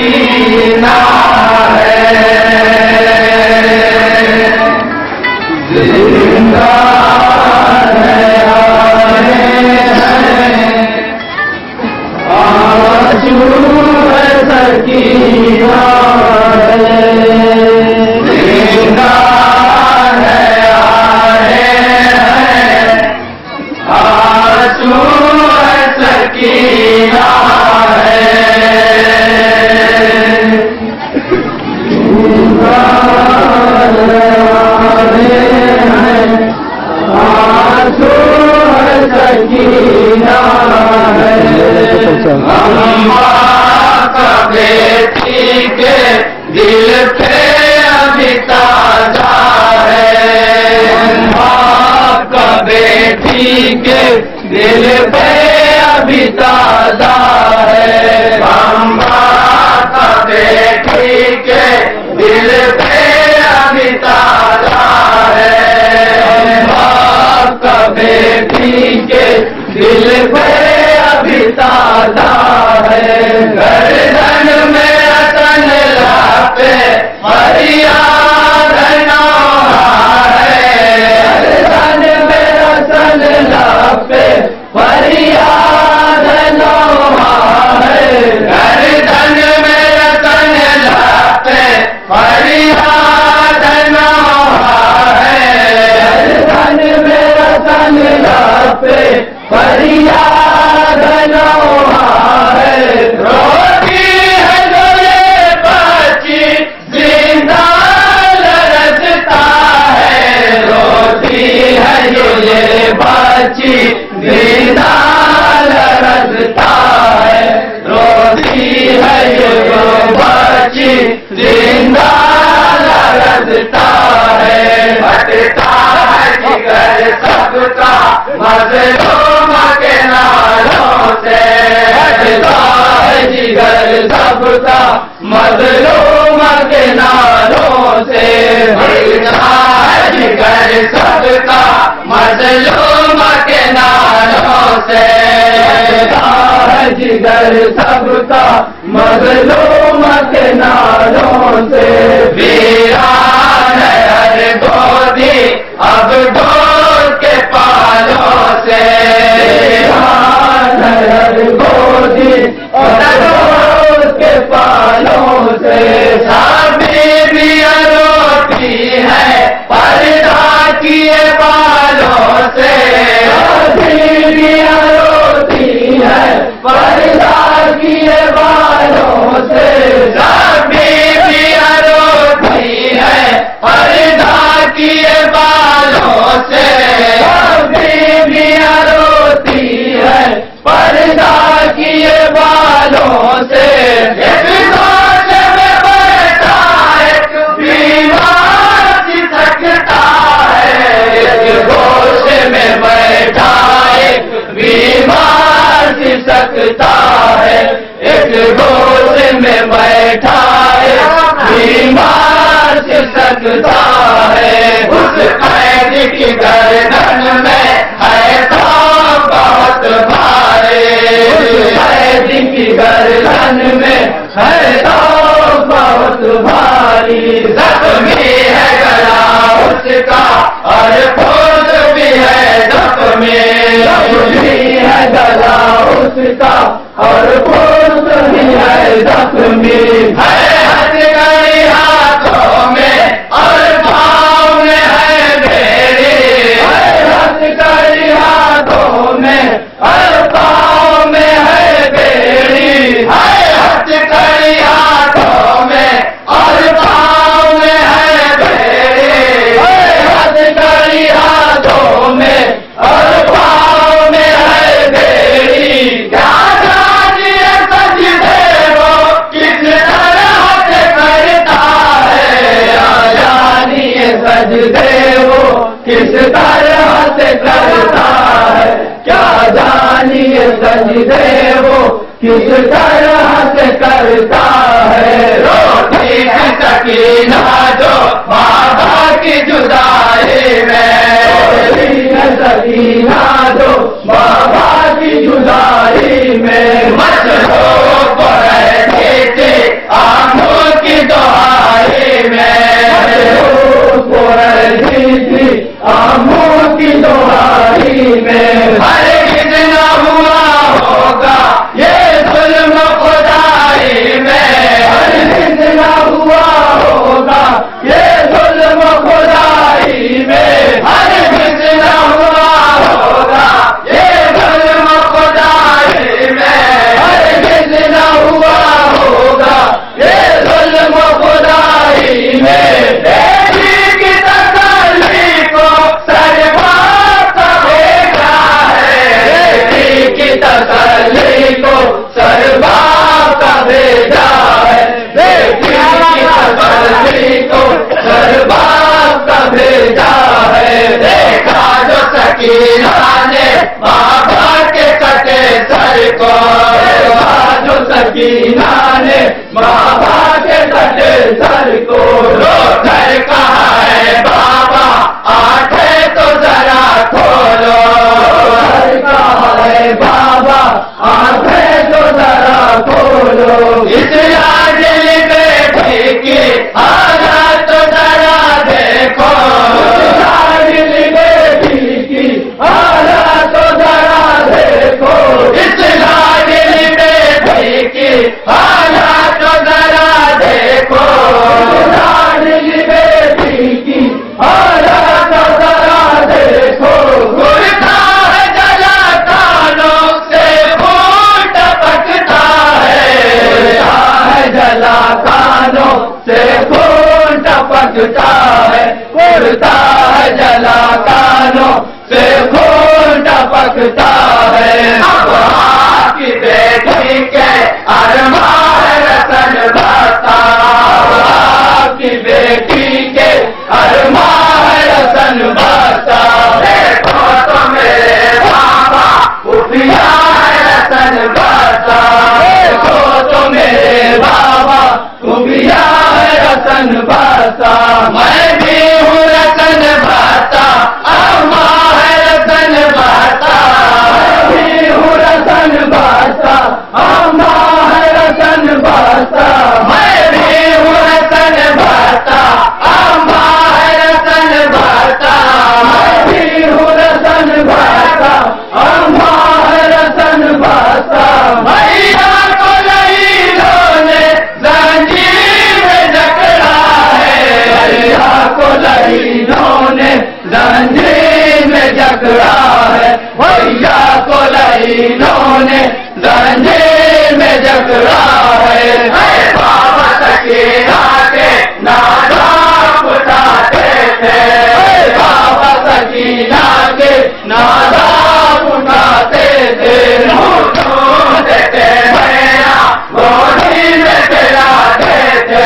سکینہ ہے زندہ ہے آرزو ہے سکینہ ہے زندہ ہے آرزو ہے سکینہ ہے بیٹی کے دل پہ ابھی تازہ ہے باپ کا بیٹی کے دل پہ ابھی تازہ ہے باپ کا بیٹی کے دل پہ ابھی تازہ ہے باپ کا بیٹی کے دل پہ ابھی تازہ ہے گردن میں رتن لاپے فریاد نوحہ ہے گردن میں رتن لاپے فریاد نوحہ ہے گردن میں رتن لاپے فریاد نوحہ ہے گردن میں رتن لاپے فریاد نوحہ ہے روتی ہے جو یہ بچی زندہ لرزتا ہے روتی ہے جو یہ بچی زندہ لرزتا ہے روتی ہے جو بچی زندہ لرزتا ہے ہٹتا ہے جگر سب کا مظلوم کے نالوں سے ہٹتا ہے جگر سب کا مظلوم کے نالوں سے ہٹتا ہے جگر سب کا مظلوم کے نالوں سے ہٹتا ہے جگر سب کا مظلوم کے نالوں سے ویران ہے ہر گودی اب ڈور کے پالوں سے ویران ہے ہر گودی اب ڈور کے پالوں سے بیویاں روتی ہے پردہ کیے بالوں سے بیویاں روتی ہے پردہ کیے بالوں سے بیویاں روتی ہے پردہ کیے بالوں سے بیویاں روتی ہے پردہ کیے بالوں سے ایک گوشے میں بیٹھا ایک بیمار سکتا ہے ایک گوشے میں بیٹھا ایک بیمار سکتا ہے ایک گوشے میں بیٹھا ایک بیمار سکتا ہے اس قید کی گردن میں ہے خوف بہت بھاری اس قید کی گردن میں ہے خوف بہت بھاری زخمی ہے گلا اس کا اور خود بھی ہے زخمی زخمی ہے گلا اس کا اور خود بھی ہے زخمی ہے ہتھیلی ہاتھوں میں اور پاؤں میں ہے بیڑی ہے ہتھیلی ہاتھوں میں اور پاؤں میں ہے بیڑی ہے ہتھیلی ہاتھوں میں اور پاؤں میں ہے بیڑی ہے ہتھیلی ہاتھوں میں اور پاؤں میں ہے بیڑی کیا جانیے سجدے وہ کس طرح سے کرتا ہے جانیے سجدے وہ کس طرح سے کرتا ہے کیا جانیے سجدے وہ کس طرح سے کرتا ہے روتی ہے سکینہ جو بابا کی جدائی میں روتی ہے سکینہ جو بابا کی جدائی میں مصروف رہتی تھی سکینہ نے بابا کے سٹ سر کو رو کر کہا ہے بابا آنکھیں تو ذرا کھولو، کہا ہے بابا آنکھیں تو ذرا کھولو، اس لاڈل بیٹی کی حالت تو ذرا دیکھو، لاڈل بیٹی کی حالت تو ذرا دیکھو، اس لاڈل بیٹی کی حالت تو ذرا دیکھو، لاڈل بیٹی کی حالت تو ذرا دیکھو، گرتا ہے جلا کانوں سے خون ٹپکتا ہے، جلا کانوں سے خون ٹپکتا ہے، اڑتا ہے جلا کانوں سے خون ٹپکتا ہے، اب آپ کی بیٹی کے ارمان رتن بھرتا، آپ کی بیٹی کے ارمان رتن بھرتا، دیکھو تو میرے بابا اٹھیا رتن بھرتا، دیکھو تو میرے بابا اٹھیا رتن بھرتا، میں بھی ہوں رتن بھرتا، اماں ہے رتن بھرتا، میں بھی ہوں رتن بھرتا، اماں ہے رتن بھرتا، میں بھی ہوں رتن بھرتا، اماں ہے رتن بھرتا، میں بھی ہوں رتن بھرتا، اماں ہے رتن بھرتا، بھیا کو لہیلوں نے زنجیر میں جکڑا ہے، بھیا کو لہیلوں نے زنجیر میں جکڑا ہے، بھیا کو لہیلوں نے زنجیر میں جکڑا ہے، بابا سکینہ کے نادام اٹھاتے تھے، بابا سکینہ کے نادام اٹھاتے تھے، ڈھونڈتے تھے میرا گودی میں کھلاتے تھے،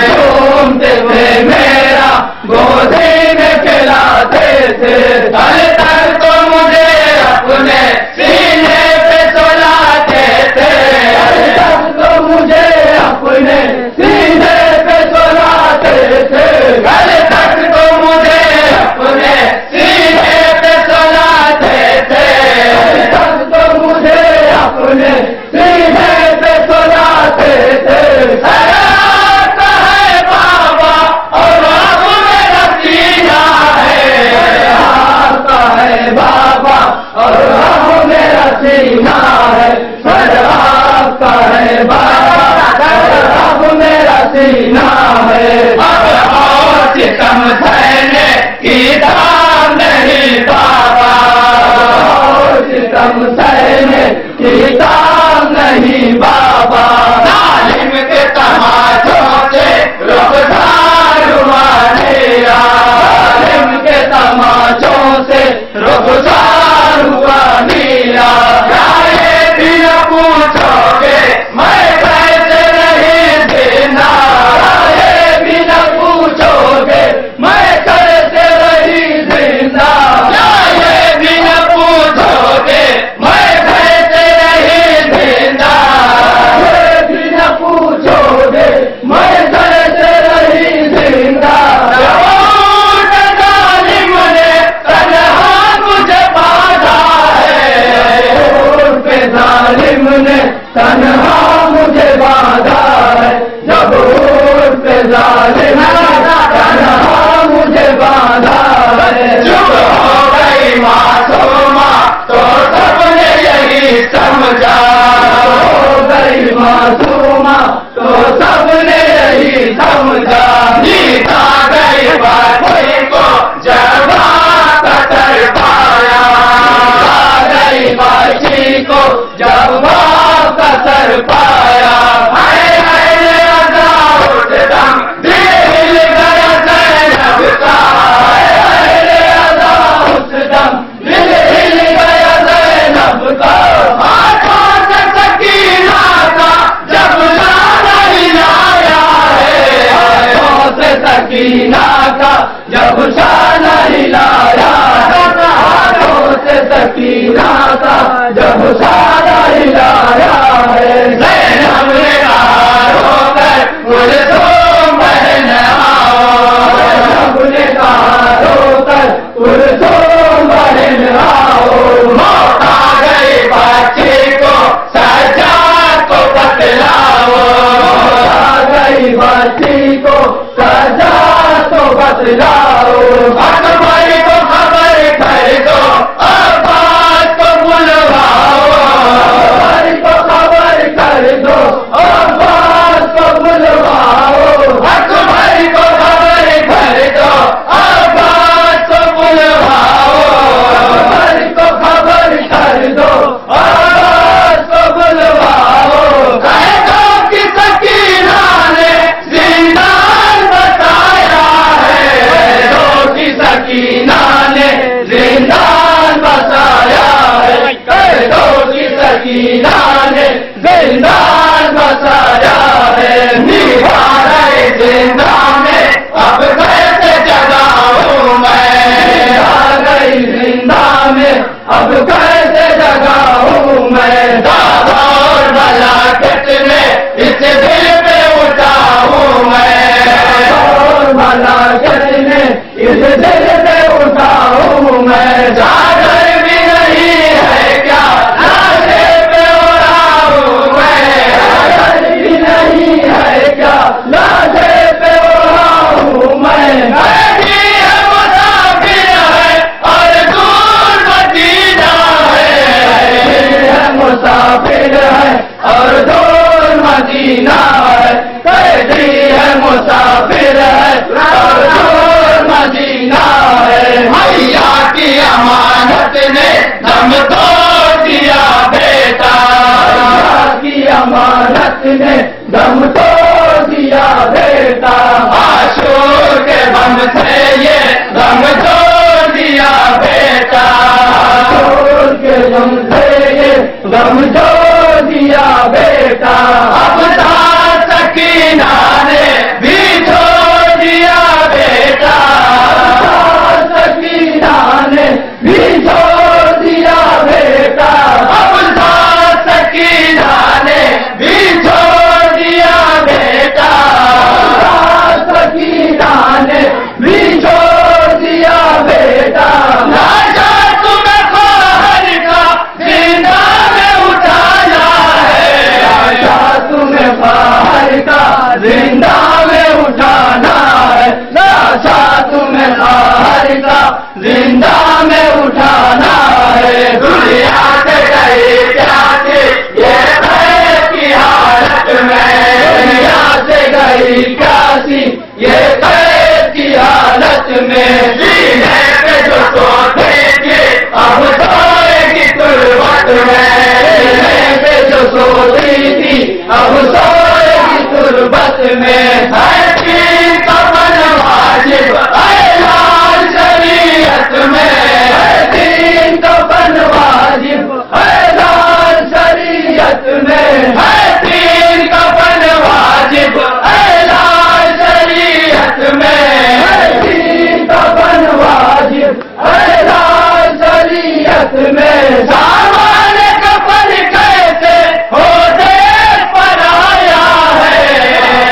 ڈھونڈتے تھے میرا گودی میں کھلاتے تھے، کل تک تو مجھے اپنے سینے پہ سلاتے تھے، کل تک تو مجھے اپنے سینے پہ سلاتے تھے، کل تک تو مجھے اپنے سینے پہ سلاتے تھے، کل تک تو مجھے اپنے سینے پہ سلاتے تھے، سراتا ہے بابا اور اب میرا سینہ ہے، سراتا ہے بابا اور اب میرا سینہ ہے، سراتا ہے بابا اور اب میرا سینہ ہے، اب اور ستم سہنے کی دام نہیں بابا، اور ستم سہنے کی دام نہیں بابا، ظالم کے تماشوں سے رخسار ہوا میرا، ظالم کے تماشوں سے رخسار ہوا میرا، کیا یہ بھی نہ پوچھو گے میں کیسے نہیں زندہ، کیا یہ بھی نہ پوچھو گے میں کیسے نہیں زندہ، کیا یہ بھی نہ پوچھو گے میں کیسے نہیں زندہ، یہ بھی نہ پوچھو گے میں کیسے نہیں زندہ، ظالم نے تنہا مجھے باندھا ہے، امانت نے دم توڑ دیا بیٹا، عاشور کے غم سے یہ غم توڑ دیا بیٹا، عاشور کے غم سے یہ غم توڑ دیا بیٹا، اب سکینہ نے بھی چھوڑ دیا بیٹا، سکینہ نے بھی چھوڑ دیا بیٹا، اب سکینہ نے بھی چھوڑ دیا بیٹا، سکینہ نے بھی چھوڑ دیا بیٹا، لاجا تمہیں خواہر کا زندہ میں اٹھانا ہے، لاجا تمہیں خواہر کا زندہ میں اٹھانا ہے، لاجا تمہیں خواہر کا زندہ میں اٹھانا ہے، دنیا سے گئی پیاسی یہ خیر کی حالت میں، دنیا سے گئی پیاسی یہ خیر کی حالت میں، سینے پہ جو سوتے تھے اب سوئے گی تربت میں، سینے پہ جو سوتی تھی اب سوئے گی تربت میں، دین کا بن واجب اعلان شریعت میں، دین کا بن واجب اعلان شریعت میں، دین کا بن واجب اعلان شریعت میں، دین کا بن واجب اعلان شریعت میں، سامان کفن کیسے ہو دیش پر آیا ہے،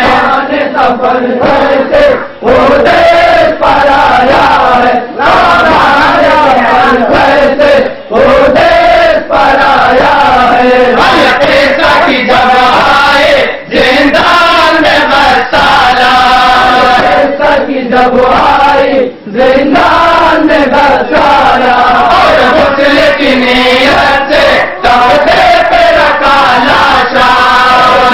سامان کفن کیسے ہو دیش پر آیا ہے، سامان کیسے ہو دیش پر آیا ہے، پیسہ کی جب آئے زندان میں برسالا، پیسہ کی جب آئے زندان میں برسالا، اور غسل کی نیت سے تختے پہ رکھا لاشا،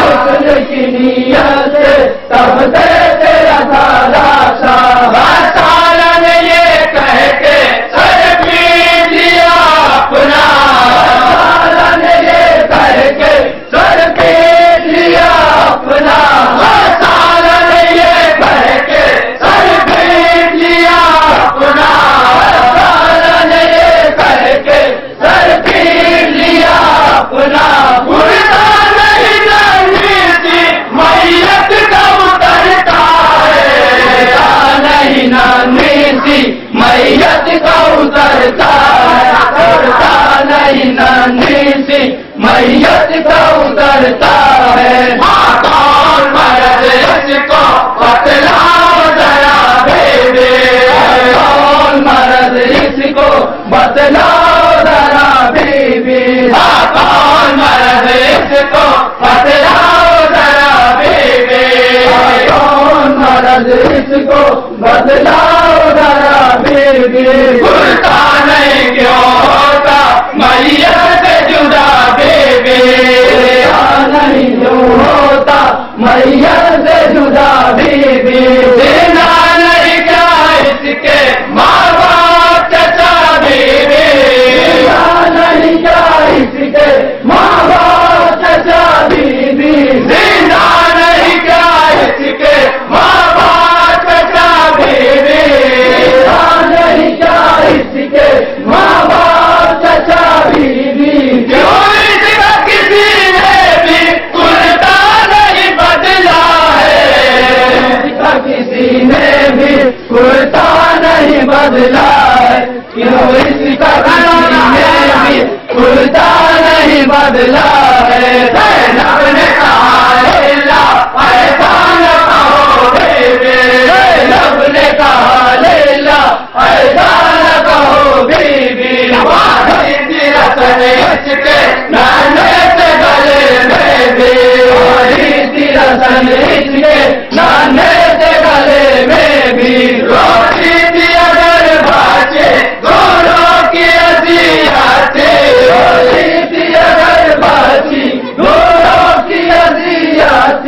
غسل کی نیت سے تختے پہ رکھا لاشا، برسالا نے یہ کہہ کے سر پیٹ لیا اپنا، برسالا نے یہ کہہ کے سر پیٹ لیا اپنا، برسالا نے یہ کہہ کے سر پیٹ لیا اپنا، برسالا نے یہ کہہ کے سر پیٹ لیا اپنا، اڑتا نہیں جانتی تھی میت کا اترتا ہے، اڑتا نہیں نانی سی میت کا اترتا ہے، اڑتا نہیں نانی سی میت کا اترتا ہے، کون مرد اس کو بتلاؤ ذرا بیبی، کون مرد اس کو بتلاؤ ذرا بیبی، کون مرد اس کو بتلاؤ ذرا بیبی، کون مرد اس کو بتلاؤ ذرا بیبی، گھرتا نہیں کیوں ہوتا میت سے جدا بیبی، نہیں کیوں ہوتا میت سے جدا بیبی، زندہ نہیں کیا اس کے ماں باپ چچا بیبی، زندہ نہیں کیا اس کے ماں باپ چچا بیبی، زندہ نہیں کیا اس کے ماں باپ چچا بیبی، زندہ نہیں کیا اس کے ماں باپ چچا بیبی، کیوں اس کا کسی نے بھی کرتا نہیں بدلا ہے، اس کا کسی نے بھی کرتا نہیں بدلا ہے، کیوں اس کا کسی نے بھی کرتا نہیں بدلا ہے، زینب نے کہا لیلا ایسا نہ کہو بیبی، زینب نے کہا لیلا ایسا نہ کہو بیبی، واحد رسن اس کے نانے سے گلے میں بھی، واحد رسن اس کے نانے سے گلے میں بھی، روٹی دی اگر بچے دونوں کی اذیت، روٹی دی اگر بچی دونوں کی اذیت،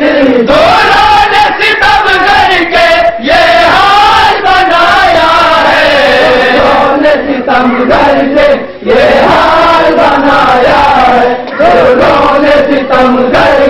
دونوں نے ستم کر کے یہ حال بنایا ہے، دونوں نے ستم کر کے یہ حال بنایا ہے، دونوں نے ستم کر